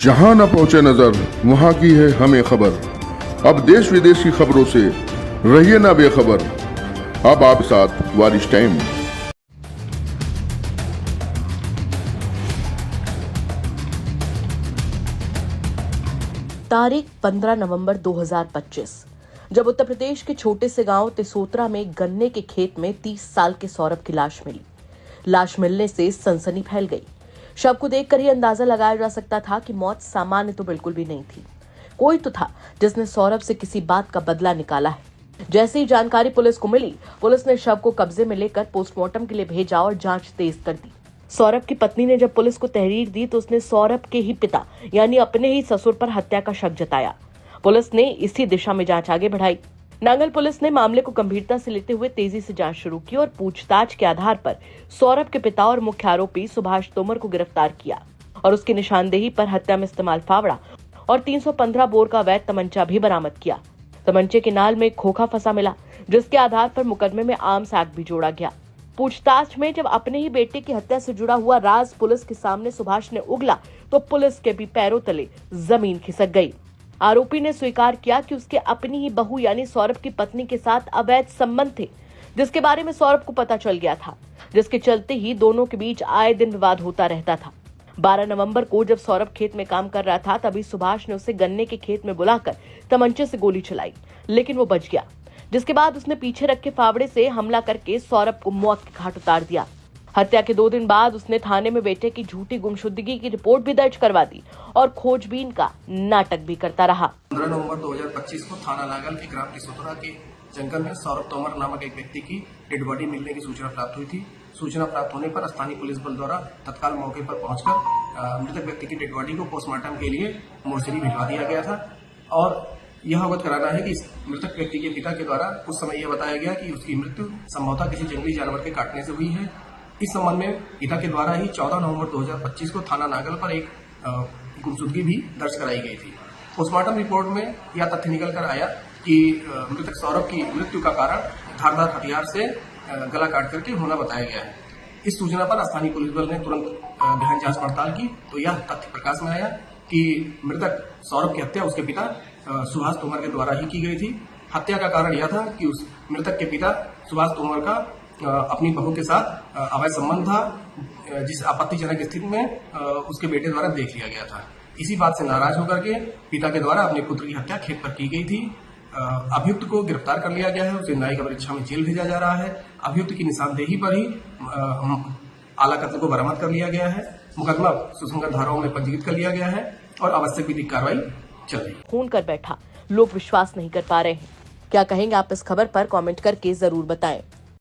जहां न पहुंचे नजर वहां की है हमें खबर। अब देश विदेश की खबरों से रहिए ना बेखबर। अब आप साथ वारिश टाइम। तारीख 15 नवंबर 2025। जब उत्तर प्रदेश के छोटे से गांव तिसोत्रा में गन्ने के खेत में 30 साल के सौरभ की लाश मिली। लाश मिलने से सनसनी फैल गई। शव को देखकर ही अंदाजा लगाया जा सकता था कि मौत सामान्य तो बिल्कुल भी नहीं थी। कोई तो था जिसने सौरभ से किसी बात का बदला निकाला है। जैसे ही जानकारी पुलिस को मिली, पुलिस ने शव को कब्जे में लेकर पोस्टमार्टम के लिए भेजा और जांच तेज कर दी। सौरभ की पत्नी ने जब पुलिस को तहरीर दी तो उसने सौरभ के ही पिता यानी अपने ही ससुर पर हत्या का शक जताया। पुलिस ने इसी दिशा में जांच आगे बढ़ाई। नांगल पुलिस ने मामले को गंभीरता से लेते हुए तेजी से जांच शुरू की और पूछताछ के आधार पर सौरभ के पिता और मुख्य आरोपी सुभाष तोमर को गिरफ्तार किया और उसकी निशानदेही पर हत्या में इस्तेमाल फावड़ा और 315 बोर का अवैध तमंचा भी बरामद किया। तमंचे के नाल में एक खोखा फंसा मिला, जिसके आधार पर मुकदमे में आर्म्स एक्ट भी जोड़ा गया। पूछताछ में जब अपने ही बेटे की हत्या से जुड़ा हुआ राज पुलिस के सामने सुभाष ने उगला तो पुलिस के भी पैरों तले जमीन खिसक गई। आरोपी ने स्वीकार किया कि उसके अपनी ही बहू यानी सौरभ की पत्नी के साथ अवैध संबंध थे, जिसके बारे में सौरभ को पता चल गया था, जिसके चलते ही दोनों के बीच आए दिन विवाद होता रहता था। 12 नवंबर को जब सौरभ खेत में काम कर रहा था, तभी सुभाष ने उसे गन्ने के खेत में बुलाकर तमंचे से गोली चलाई, लेकिन वो बच गया। जिसके बाद उसने पीछे रखे फावड़े से हमला करके सौरभ को मौत के घाट उतार दिया। हत्या के 2 दिन बाद उसने थाने में बेटे की झूठी गुमशुदगी की रिपोर्ट भी दर्ज करवा दी और खोजबीन का नाटक भी करता रहा। 15 नवंबर 2025 को थाना नांगल के ग्राम तिसोत्रा के जंगल में सौरभ तोमर नामक एक व्यक्ति की डेड बॉडी मिलने की सूचना प्राप्त हुई थी। सूचना प्राप्त होने पर स्थानीय पुलिस बल द्वारा तत्काल मौके पर पहुंचकर मृतक व्यक्ति की डेड बॉडी को पोस्टमार्टम के लिए मोर्चरी भिजवा दिया गया था और यह अवगत कराना है कि मृतक व्यक्ति के पिता के द्वारा उस समय यह बताया गया कि उसकी मृत्यु संभवतः किसी जंगली जानवर के काटने से हुई है। इस संबंध में पिता के द्वारा ही 14 नवंबर 2025 को थाना नांगल पर एक गुमशुदगी भी दर्ज कराई गई थी। पोस्टमार्टम रिपोर्ट में यह तथ्य निकल कर आया कि मृतक सौरभ की मृत्यु का कारण धारदार हथियार से गला काट करके होना बताया गया है। इस सूचना पर स्थानीय पुलिस बल ने तुरंत गहन जांच पड़ताल की तो यह तथ्य प्रकाश में आया कि मृतक सौरभ की हत्या उसके पिता सुभाष तोमर के द्वारा ही की गई थी। हत्या का कारण यह था कि उस मृतक के पिता सुभाष तोमर का अपनी बहू के साथ अवैध संबंध था, जिस आपत्तिजनक स्थिति में उसके बेटे द्वारा देख लिया गया था। इसी बात से नाराज होकर के पिता के द्वारा अपने पुत्र की हत्या खेत पर की गई थी। अभियुक्त को गिरफ्तार कर लिया गया है, उसे न्यायिक परीक्षा में जेल भेजा जा रहा है। अभियुक्त की निशानदेही पर ही आला कत्ल को बरामद कर लिया गया है। मुकदमा सुसंगत धाराओं में पंजीकृत कर लिया गया है और आवश्यक विधिक कार्रवाई चल रही है। खून कर बैठा, लोग विश्वास नहीं कर पा रहे हैं। क्या कहेंगे आप इस खबर पर? कमेंट करके जरूर बताएं।